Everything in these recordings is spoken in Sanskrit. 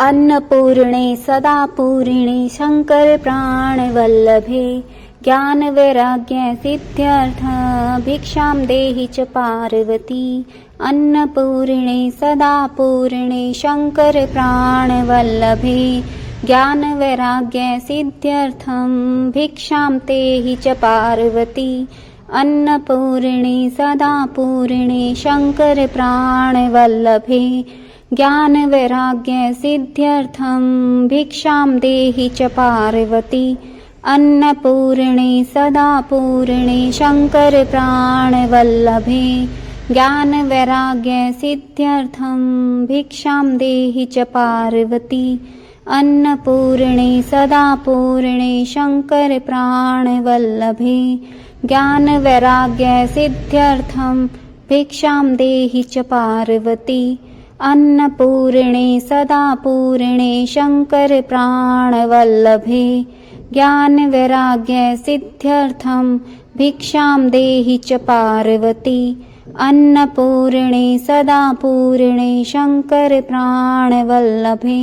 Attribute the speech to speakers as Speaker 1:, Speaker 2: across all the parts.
Speaker 1: अन्नपूर्णे सदा पूर्णे शंकर प्राणवल्लभे ज्ञानवैराग्य सिद्ध्यर्थ भिक्षां देहि च पार्वती। अन्नपूर्णे सदा पूर्णे शंकर प्राणवल्लभे ज्ञानवैराग्य सिद्ध्यर्थं भिक्षां देहि च पार्वती। अन्नपूर्णे सदा पूर्णे शंकर प्राणवल्लभे ज्ञानवैराग्य सिद्ध्यर्थं भिक्षां देहि च पार्वती। अन्नपूर्णे सदा पूर्णे शंकर प्राणवल्लभे ज्ञानवैराग्य सिद्ध्यर्थं भिक्षां देहि च पार्वती। अन्नपूर्णे सदा पूर्णे शंकर प्राणवल्लभे ज्ञानवैराग्य सिद्ध्यर्थं भिक्षां देहि च पार्वती। अन्नपूर्णे सदा पूर्णे शंकर प्राणवल्लभे ज्ञानवैराग्य सिद्ध्यर्थं भिक्षां देहि च पार्वती। अन्नपूर्णे सदा पूर्णे शंकर प्राणवल्लभे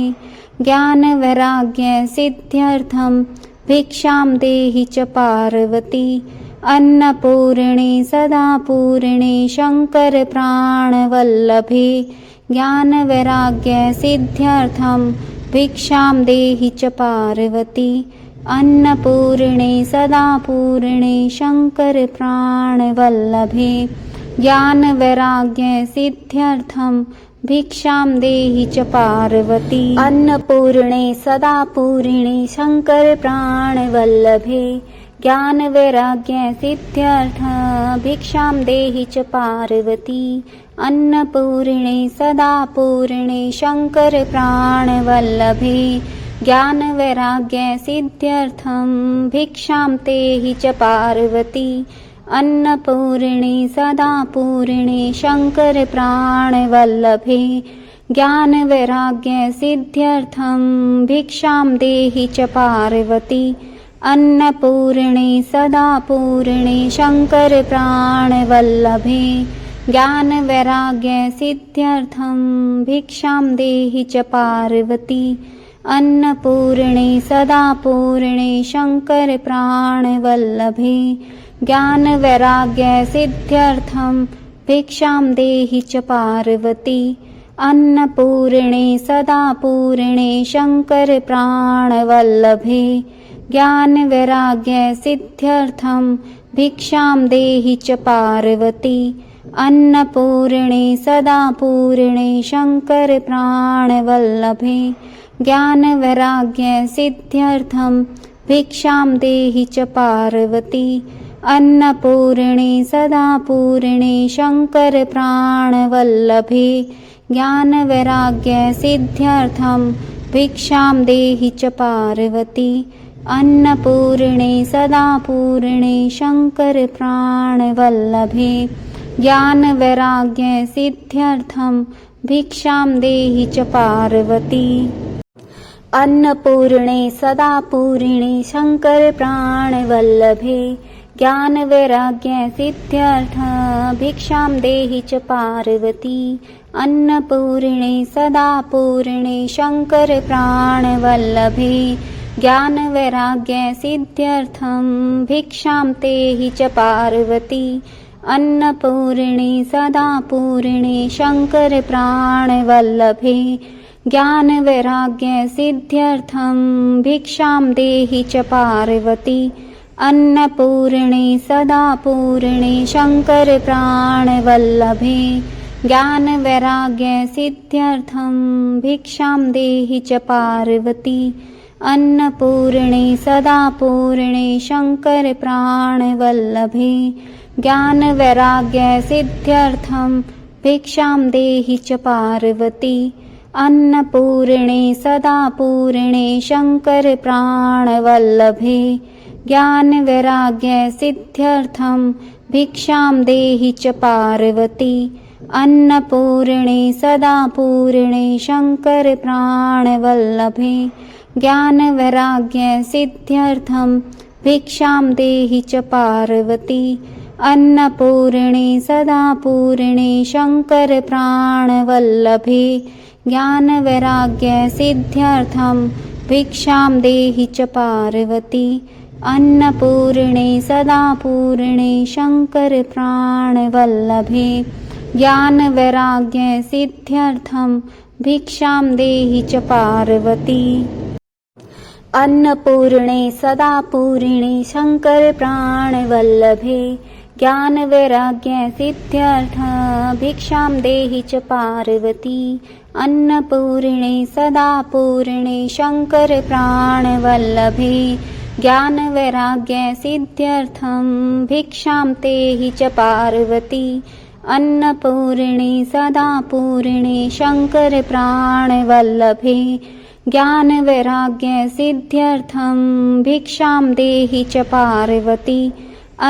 Speaker 1: ज्ञानवैराग्य सिद्ध्यर्थं भिक्षां देहि च पार्वती। अन्नपूर्णे सदा पूर्णे शंकर प्राणवल्लभे ज्ञानवैराग्य सिद्ध्यर्थं भिक्षां देहि च पार्वती। अन्नपूर्णे सदा पूर्णे शंकर प्राणवल्लभे ज्ञानवैराग्य सिद्ध्यर्थं भिक्षां देहि च पार्वती। अन्नपूर्णे सदा पूर्णे शंकर प्राणवल्लभे ज्ञानवैराग्य सिद्ध्यर्थ भिक्षां देहि च पार्वती। अन्नपूर्णे सदा पूर्णे शंकर प्राणवल्लभे ज्ञानवैराग्य सिद्ध्यर्थं भिक्षां देहि च पार्वती। अन्नपूर्णे सदा पूर्णे शंकर प्राणवल्लभे ज्ञानवैराग्य सिद्ध्यर्थं भिक्षां देहि च पार्वती। अन्नपूर्णे सदा पूर्णे शंकर प्राणवल्लभे ज्ञानवैराग्य सिद्ध्यर्थं भिक्षां देहि च पार्वती। अन्नपूर्णे सदा पूर्णे शंकर प्राणवल्लभे ज्ञानवैराग्य सिद्ध्यर्थं भिक्षां देहि च पार्वती। अन्नपूर्णे सदा पूर्णे शंकर प्राणवल्लभे ज्ञानवैराग्य सिद्ध्यर्थं भिक्षां देहि च पार्वती। अन्नपूर्णे सदा पूर्णे शंकर प्राणवल्लभे ज्ञानवैराग्य सिद्ध्यर्थं भिक्षां देहि च पार्वती। अन्नपूर्णे सदा पूर्णे शंकर प्राणवल्लभे ज्ञानवैराग्य सिद्ध्यर्थं भिक्षां देहि च पार्वती। अन्नपूर्णे सदा पूर्णे शंकर प्राणवल्लभे ज्ञानवैराग्य सिद्ध्यर्थं भिक्षां देहि च पार्वती। अन्नपूर्णे सदा पूर्णे शंकर प्राणवल्लभे ज्ञानवैराग्य सिद्ध्यर्थ भिक्षां देहि च पार्वती। अन्नपूर्णे सदा पूर्णे शंकर प्राणवल्लभे ज्ञानवैराग्य सिद्ध्यर्थं भिक्षां देहि च पार्वती। अन्नपूर्णे सदा पूर्णे शंकर प्राणवल्लभे ज्ञानवैराग्य सिद्ध्यर्थं भिक्षां देहि च पार्वती। अन्नपूर्णे सदा पूर्णे शंकर प्राणवल्लभे ज्ञानवैराग्य सिद्ध्यर्थं भिक्षां देहि च पार्वती। अन्नपूर्णे सदा पूर्णे शंकर प्राणवल्लभे ज्ञानवैराग्य सिद्ध्यर्थं भिक्षां देहि च पार्वती। अन्नपूर्णे सदा पूर्णे शंकर प्राणवल्लभे ज्ञानवैराग्य सिद्ध्यर्थं भिक्षां देहि च पार्वती। अन्नपूर्णे सदा पूर्णे शंकर प्राणवल्लभे ज्ञानवैराग्य सिद्ध्यर्थं भिक्षां देहि च पार्वती। अन्नपूर्णे सदा पूर्णे शंकर प्राणवल्लभे ज्ञानवैराग्यसिद्ध्यर्थं भिक्षां देहि च पार्वती अन्नपूर्णे सदा पूर्णे शङ्करप्राणवल्लभे ज्ञानवैराग्यसिद्ध्यर्थं भिक्षां देहि च पार्वती अन्नपूर्णे सदा पूर्णे शङ्करप्राणवल्लभे ज्ञानवैराग्यसिद्ध्यर्थं भिक्षां देहि च पार्वती अन्नपूर्णे सदा पूर्णे शङ्करप्राणवल्लभे ज्ञानवैराग्यसिद्ध्यर्थं भिक्षां देहि च पार्वती अन्नपूर्णे सदा पूर्णे शङ्करप्राणवल्लभे ज्ञानवैराग्यसिद्ध्यर्थं भिक्षां देहि च पार्वती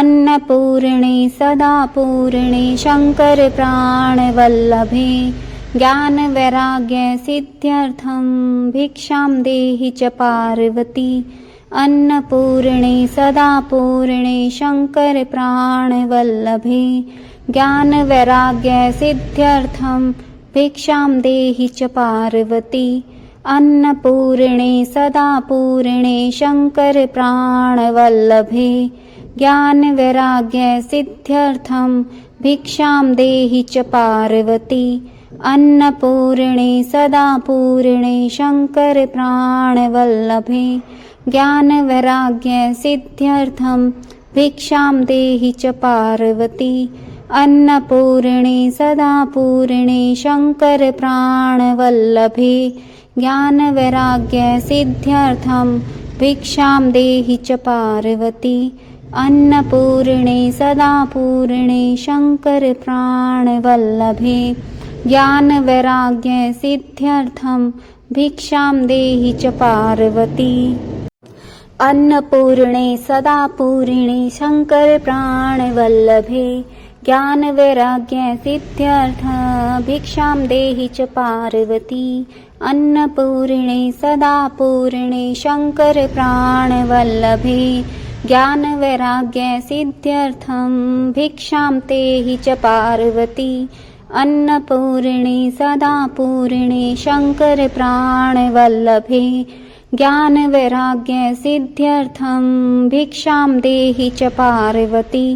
Speaker 1: अन्नपूर्णे सदा पूर्णे शङ्करप्राणवल्लभे ज्ञानवैराग्यसिद्ध्यर्थं भिक्षां देहि च पार्वती अन्नपूर्णे सदा पूर्णे शङ्करप्राणवल्लभे ज्ञानवैराग्यसिद्ध्यर्थं भिक्षां देहि च पार्वती अन्नपूर्णे सदा पूर्णे शङ्करप्राणवल्लभे ज्ञानवैराग्यसिद्ध्यर्थं भिक्षां देहि च पार्वती अन्नपूर्णे सदा पूर्णे शङ्करप्राणवल्लभे ज्ञानवैराग्यसिद्ध्यर्थं भिक्षां देहि च पार्वती अन्नपूर्णे सदा पूर्णे शङ्करप्राणवल्लभे ज्ञानवैराग्यसिद्ध्यर्थं भिक्षां देहि च पार्वती अन्नपूर्णे सदा पूर्णे शङ्करप्राणवल्लभे ज्ञानवैराग्यसिद्ध्यर्थं भिक्षां देहि च पार्वती अन्नपूर्णे सदा पूर्णे शङ्करप्राणवल्लभे ज्ञानवैराग्यसिद्ध्यर्थं भिक्षां देहि च पार्वती अन्नपूर्णे सदा पूर्णे शङ्करप्राणवल्लभे ज्ञानवैराग्यसिद्ध्यर्थं भिक्षां देहि च पार्वती अन्नपूर्णे सदा पूर्णे शङ्करप्राणवल्लभे ज्ञानवैराग्यसिद्ध्यर्थं भिक्षां देहि च पार्वती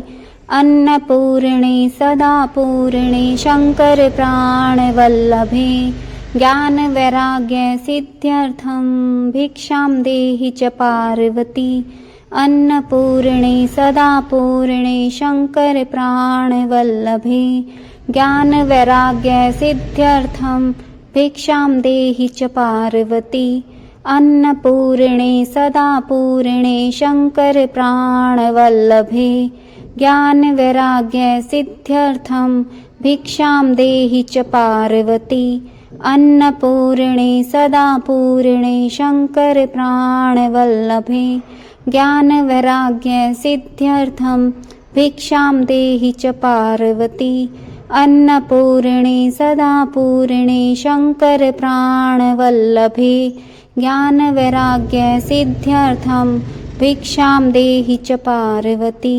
Speaker 1: अन्नपूर्णे सदा पूर्णे शङ्करप्राणवल्लभे ज्ञानवैराग्यसिद्ध्यर्थं भिक्षां देहि च पार्वती अन्नपूर्णे सदा पूर्णे शङ्करप्राणवल्लभे ज्ञानवैराग्यसिद्ध्यर्थं भिक्षां देहि च पार्वती अन्नपूर्णे सदा पूर्णे शङ्करप्राणवल्लभे ज्ञानवैराग्यसिद्ध्यर्थं भिक्षां देहि च पार्वती अन्नपूर्णे सदा पूर्णे शङ्करप्राणवल्लभे ज्ञानवैराग्यसिद्ध्यर्थं भिक्षां देहि च पार्वती अन्नपूर्णे सदा पूर्णे शङ्करप्राणवल्लभे ज्ञानवैराग्यसिद्ध्यर्थं भिक्षां देहि च पार्वती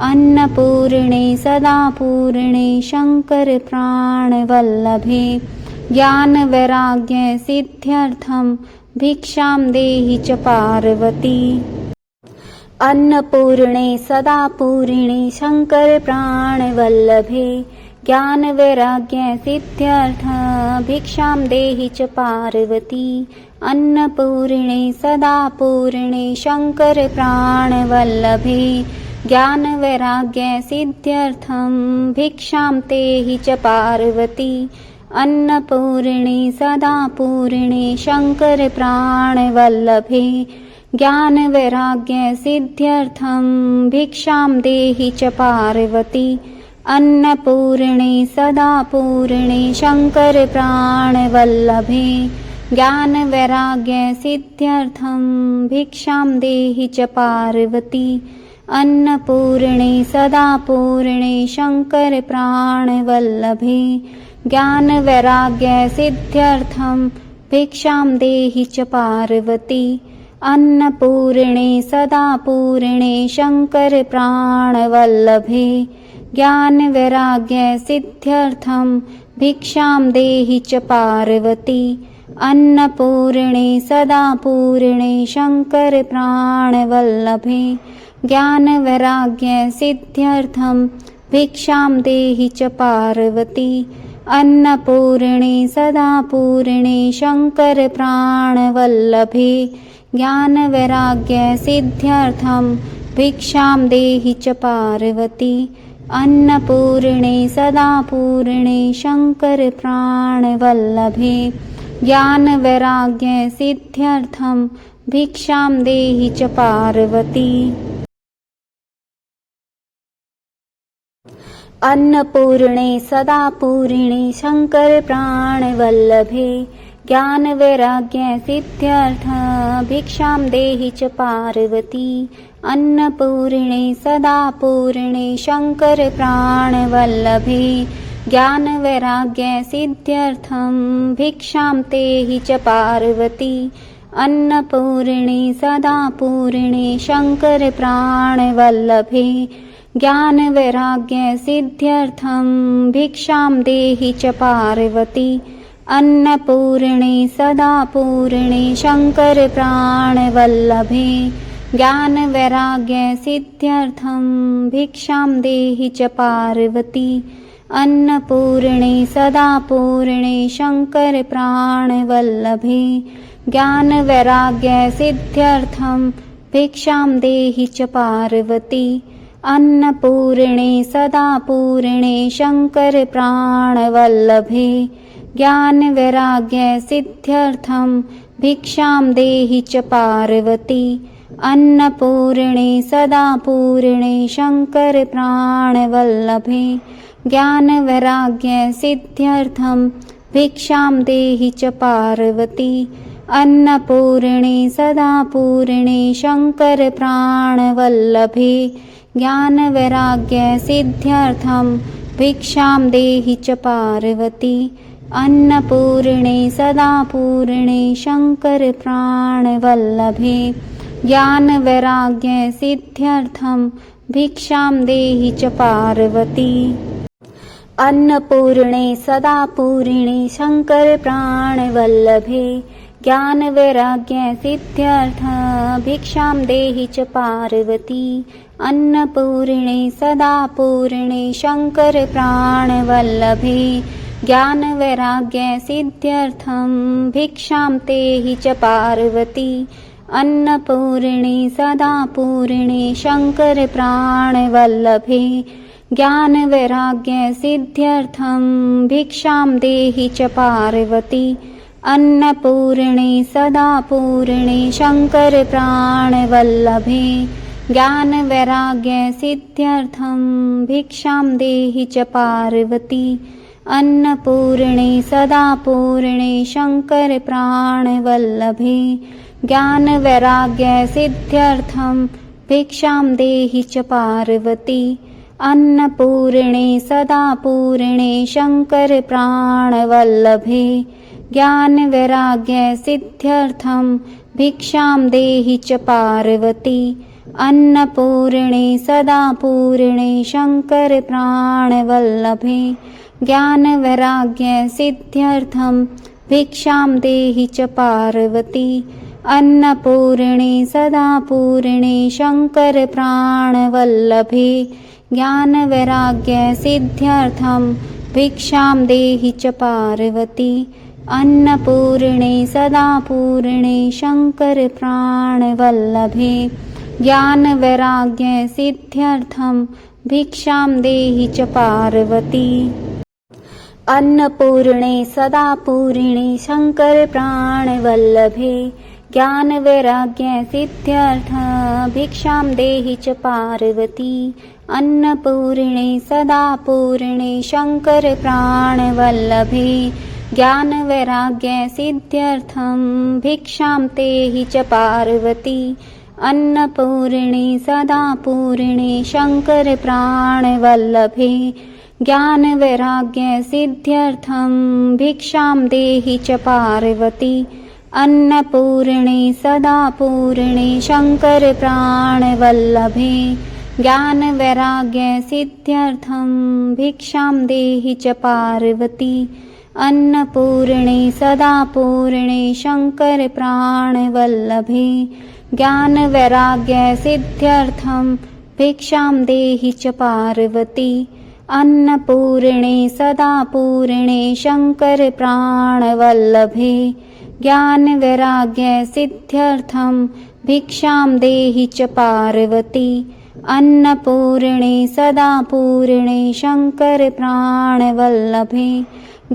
Speaker 1: अन्नपूर्णे सदा पूर्णे शङ्करप्राणवल्लभे ज्ञानवैराग्यसिद्ध्यर्थं भिक्षां देहि च पार्वती अन्नपूर्णे सदा पूर्णे शङ्करप्राणवल्लभे ज्ञानवैराग्यसिद्ध्यर्थं भिक्षां देहि च पार्वती अन्नपूर्णे सदा पूर्णे शङ्करप्राणवल्लभे ज्ञानवैराग्यसिद्ध्यर्थं भिक्षां देहि च पार्वती अन्नपूर्णे सदा पूर्णे शङ्करप्राणवल्लभे ज्ञानवैराग्यसिद्ध्यर्थं भिक्षां देहि च पार्वती अन्नपूर्णे सदा पूर्णे शङ्करप्राणवल्लभे ज्ञानवैराग्यसिद्ध्यर्थं भिक्षां देहि च पार्वती अन्नपूर्णे सदा पूर्णे शङ्करप्राणवल्लभे ज्ञानवैराग्यसिद्ध्यर्थं भिक्षां देहि च पार्वती अन्नपूर्णे सदा पूर्णे शङ्करप्राणवल्लभे ज्ञानवैराग्यसिद्ध्यर्थं भिक्षां देहि च पार्वती अन्नपूर्णे सदा पूर्णे शङ्करप्राणवल्लभे ज्ञानवैराग्यसिद्ध्यर्थं भिक्षां देहि च पार्वती अन्नपूर्णे सदा पूर्णे शङ्करप्राणवल्लभे ज्ञानवैराग्यसिद्ध्यर्थं भिक्षां देहि च पार्वती अन्नपूर्णे सदा पूर्णे शङ्करप्राणवल्लभे ज्ञानवैराग्यसिद्ध्यर्थं भिक्षां देहि च पार्वती अन्नपूर्णे सदा पूर्णे शङ्करप्राणवल्लभे ज्ञानवैराग्यसिद्ध्यर्थं भिक्षां देहि च पार्वती अन्नपूर्णे सदा पूर्णे शङ्करप्राणवल्लभे ज्ञानवैराग्यसिद्ध्यर्थं भिक्षां देहि च पार्वती अन्नपूर्णे सदा पूर्णे शङ्करप्राणवल्लभे ज्ञानवैराग्यसिद्ध्यर्थं भिक्षां देहि च पार्वती अन्नपूर्णे सदा पूर्णे शङ्करप्राणवल्लभे ज्ञानवैराग्यसिद्ध्यर्थं भिक्षां देहि च पार्वती अन्नपूर्णे सदा पूर्णे शङ्करप्राणवल्लभे ज्ञानवैराग्यसिद्ध्यर्थं भिक्षां देहि च पार्वती अन्नपूर्णे सदा पूर्णे शङ्करप्राणवल्लभे ज्ञानवैराग्यसिद्ध्यर्थं भिक्षां देहि च पार्वती अन्नपूर्णे सदा पूर्णे शङ्करप्राणवल्लभे ज्ञानवैराग्यसिद्ध्यर्थं भिक्षां देहि च पार्वती अन्नपूर्णे सदा पूर्णे शङ्करप्राणवल्लभे ज्ञानवैराग्यसिद्ध्यर्थं भिक्षां देहि च पार्वती अन्नपूर्णे सदा पूर्णे शङ्करप्राणवल्लभे ज्ञानवैराग्यसिद्ध्यर्थं भिक्षां देहि च पार्वती अन्नपूर्णे सदा पूर्णे शङ्करप्राणवल्लभे ज्ञानवैराग्यसिद्ध्यर्थं भिक्षां देहि च पार्वती अन्नपूर्णे सदा पूर्णे शङ्करप्राणवल्लभे ज्ञानवैराग्यसिद्ध्यर्थं भिक्षां देहि च पार्वती अन्नपूर्णे सदा पूर्णे शङ्करप्राणवल्लभे ज्ञानवैराग्यसिद्ध्यर्थं भिक्षां देहि च पार्वती अन्नपूर्णे सदा पूर्णे शङ्करप्राणवल्लभे ज्ञानवैराग्यसिद्ध्यर्थं भिक्षां देहि च पार्वती अन्नपूर्णे सदा पूर्णे शङ्करप्राणवल्लभे ज्ञानवैराग्यसिद्ध्यर्थं भिक्षां देहि च पार्वती अन्नपूर्णे सदा पूर्णे शङ्करप्राणवल्लभे ज्ञानवैराग्यसिद्ध्यर्थं भिक्षां देहि च पार्वती अन्नपूर्णे सदा पूर्णे शङ्करप्राणवल्लभे ज्ञानवैराग्यसिद्ध्यर्थं भिक्षां देहि च पार्वती अन्नपूर्णे सदा पूर्णे शङ्करप्राणवल्लभे ज्ञानवैराग्यसिद्ध्यर्थं भिक्षां देहि च पार्वती अन्नपूर्णे सदा पूर्णे शङ्करप्राणवल्लभे ज्ञानवैराग्यसिद्ध्यर्थं भिक्षां देहि च पार्वती अन्नपूर्णे सदा पूर्णे शङ्करप्राणवल्लभे ज्ञानवैराग्यसिद्ध्यर्थं भिक्षां देहि च पार्वती अन्नपूर्णे सदा पूर्णे शङ्करप्राणवल्लभे ज्ञानवैराग्यसिद्ध्यर्थं भिक्षां देहि च पार्वती अन्नपूर्णे सदा पूर्णे शङ्करप्राणवल्लभे ज्ञानवैराग्यसिद्ध्यर्थं भिक्षां देहि च पार्वती अन्नपूर्णे सदा पूर्णे शङ्करप्राणवल्लभे ज्ञानवैराग्यसिद्ध्यर्थं भिक्षां देहि च पार्वती अन्नपूर्णे सदा पूर्णे शङ्करप्राणवल्लभे ज्ञानवैराग्यसिद्ध्यर्थं भिक्षां देहि च पार्वती अन्नपूर्णे सदा पूर्णे शङ्करप्राणवल्लभे ज्ञानवैराग्यसिद्ध्यर्थं भिक्षां देहि च पार्वती अन्नपूर्णे सदा पूर्णे शङ्करप्राणवल्लभे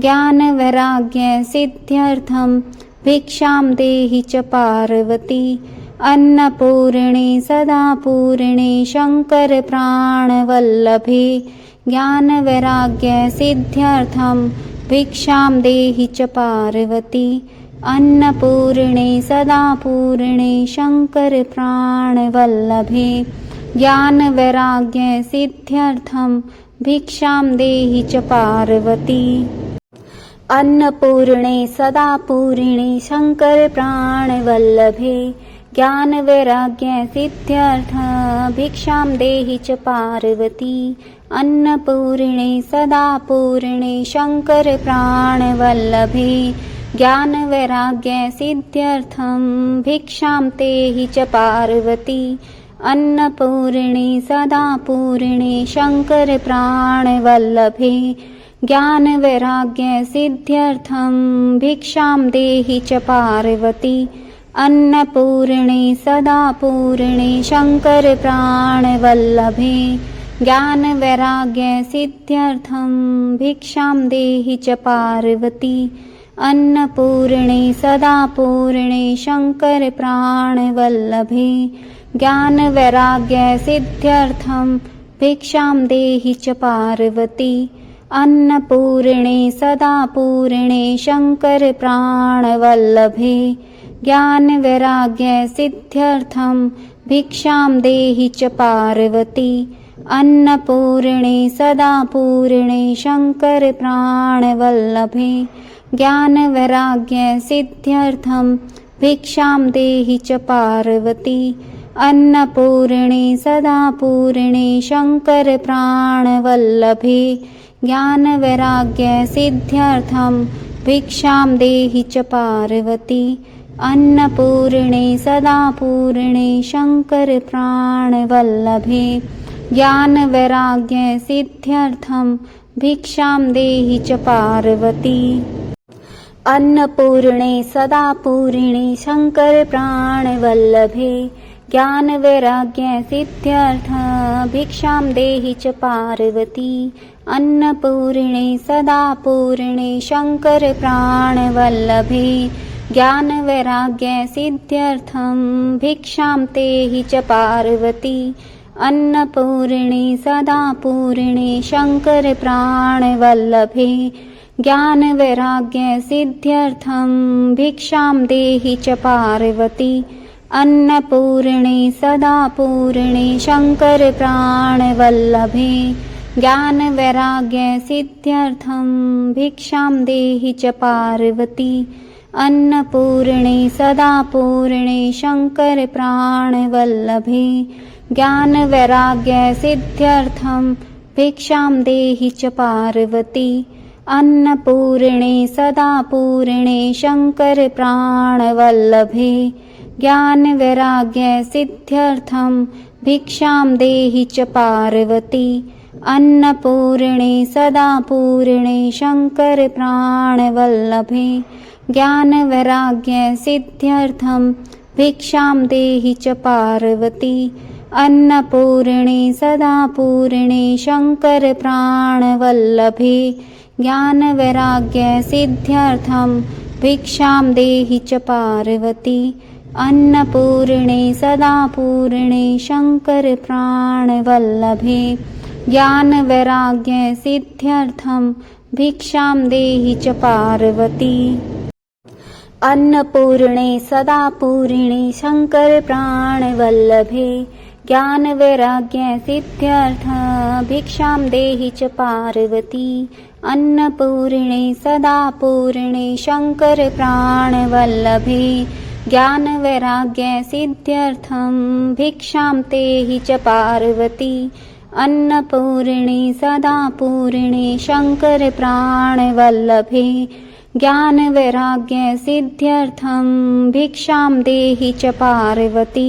Speaker 1: ज्ञानवैराग्यसिद्ध्यर्थं भिक्षां देहि च पार्वती अन्नपूर्णे सदा पूर्णे शङ्करप्राणवल्लभे ज्ञानवैराग्यसिद्ध्यर्थं भिक्षां देहि च पार्वती अन्नपूर्णे सदा पूर्णे शङ्करप्राणवल्लभे ज्ञानवैराग्यसिद्ध्यर्थं भिक्षां देहि च पार्वती अन्नपूर्णे सदा पूर्णे शङ्करप्राणवल्लभे ज्ञानवैराग्यसिद्ध्यर्थं भिक्षां देहि च पार्वती अन्नपूर्णे सदा पूर्णे शङ्करप्राणवल्लभे ज्ञानवैराग्यसिद्ध्यर्थं भिक्षां देहि च पार्वती अन्नपूर्णे सदा पूर्णे शङ्करप्राणवल्लभे ज्ञानवैराग्यसिद्ध्यर्थं भिक्षां देहि च पार्वती अन्नपूर्णे सदा पूर्णे शङ्करप्राणवल्लभे ज्ञानवैराग्यसिद्ध्यर्थं भिक्षां देहि च पार्वती अन्नपूर्णे सदा पूर्णे शङ्करप्राणवल्लभे ज्ञानवैराग्यसिद्ध्यर्थं भिक्षां देहि च पार्वती अन्नपूर्णे सदा पूर्णे शङ्करप्राणवल्लभे ज्ञानवैराग्यसिद्ध्यर्थं भिक्षां देहि च पार्वती अन्नपूर्णे सदा पूर्णे शङ्करप्राणवल्लभे ज्ञानवैराग्यसिद्ध्यर्थं भिक्षां देहि च पार्वती अन्नपूर्णे सदा पूर्णे शङ्करप्राणवल्लभे ज्ञानवैराग्यसिद्ध्यर्थं भिक्षां देहि च पार्वती अन्नपूर्णे सदा पूर्णे शङ्करप्राणवल्लभे ज्ञानवैराग्यसिद्ध्यर्थं भिक्षां देहि च पार्वती अन्नपूर्णे सदा पूर्णे शङ्करप्राणवल्लभे ज्ञानवैराग्यसिद्ध्यर्थं भिक्षां देहि च पार्वती अन्नपूर्णे सदा पूर्णे शङ्करप्राणवल्लभे ज्ञानवैराग्यसिद्ध्यर्थं भिक्षां देहि च पार्वती अन्नपूर्णे सदा पूर्णे शङ्करप्राणवल्लभे ज्ञानवैराग्यसिद्ध्यर्थं भिक्षां देहि च पार्वती अन्नपूर्णे सदा पूर्णे शङ्करप्राणवल्लभे ज्ञानवैराग्यसिद्ध्यर्थं भिक्षां देहि च पार्वती अन्नपूर्णे सदा पूर्णे शङ्करप्राणवल्लभे ज्ञानवैराग्यसिद्ध्यर्थं भिक्षां देहि च पार्वती अन्नपूर्णे सदा पूर्णे शङ्करप्राणवल्लभे ज्ञानवैराग्यसिद्ध्यर्थं भिक्षां देहि च पार्वती अन्नपूर्णे सदा पूर्णे शङ्करप्राणवल्लभे ज्ञानवैराग्यसिद्ध्यर्थं भिक्षां देहि च पार्वती अन्नपूर्णे सदा पूर्णे शङ्करप्राणवल्लभे ज्ञानवैराग्यसिद्ध्यर्थं भिक्षां देहि च पार्वती अन्नपूर्णे सदा पूर्णे शङ्करप्राणवल्लभे ज्ञानवैराग्यसिद्ध्यर्थं भिक्षां देहि च पार्वती अन्नपूर्णे सदा पूर्णे शङ्करप्राणवल्लभे ज्ञानवैराग्यसिद्ध्यर्थं भिक्षां देहि च पार्वती अन्नपूर्णे सदा पूर्णे शङ्करप्राणवल्लभे ज्ञानवैराग्यसिद्ध्यर्थं भिक्षां देहि च पार्वती अन्नपूर्णे सदा पूर्णे शङ्करप्राणवल्लभे ज्ञानवैराग्यसिद्ध्यर्थं भिक्षां देहि च पार्वती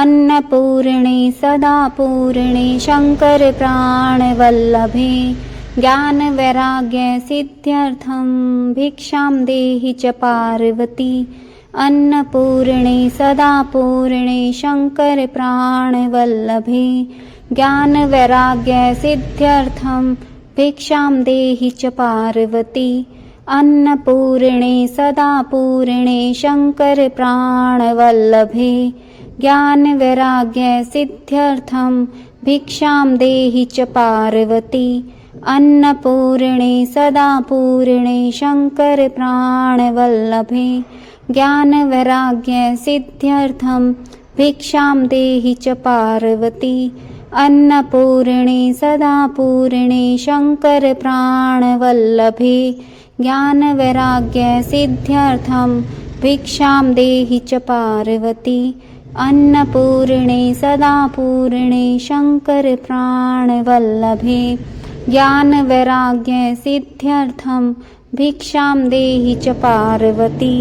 Speaker 1: अन्नपूर्णे सदा पूर्णे शङ्करप्राणवल्लभे ज्ञानवैराग्यसिद्ध्यर्थं भिक्षां देहि च पार्वती अन्नपूर्णे सदा पूर्णे शङ्करप्राणवल्लभे ज्ञानवैराग्यसिद्ध्यर्थं भिक्षां देहि च पार्वती अन्नपूर्णे सदा पूर्णे शङ्करप्राणवल्लभे ज्ञानवैराग्यसिद्ध्यर्थं भिक्षां देहि च पार्वती अन्नपूर्णे सदा पूर्णे शङ्करप्राणवल्लभे ज्ञानवैराग्यसिद्ध्यर्थं भिक्षां देहि च पार्वती अन्नपूर्णे सदा पूर्णे शङ्करप्राणवल्लभे ज्ञानवैराग्यसिद्ध्यर्थं भिक्षां देहि च पार्वती अन्नपूर्णे सदा पूर्णे शङ्करप्राणवल्लभे ज्ञानवैराग्यसिद्ध्यर्थं भिक्षां देहि च पार्वती।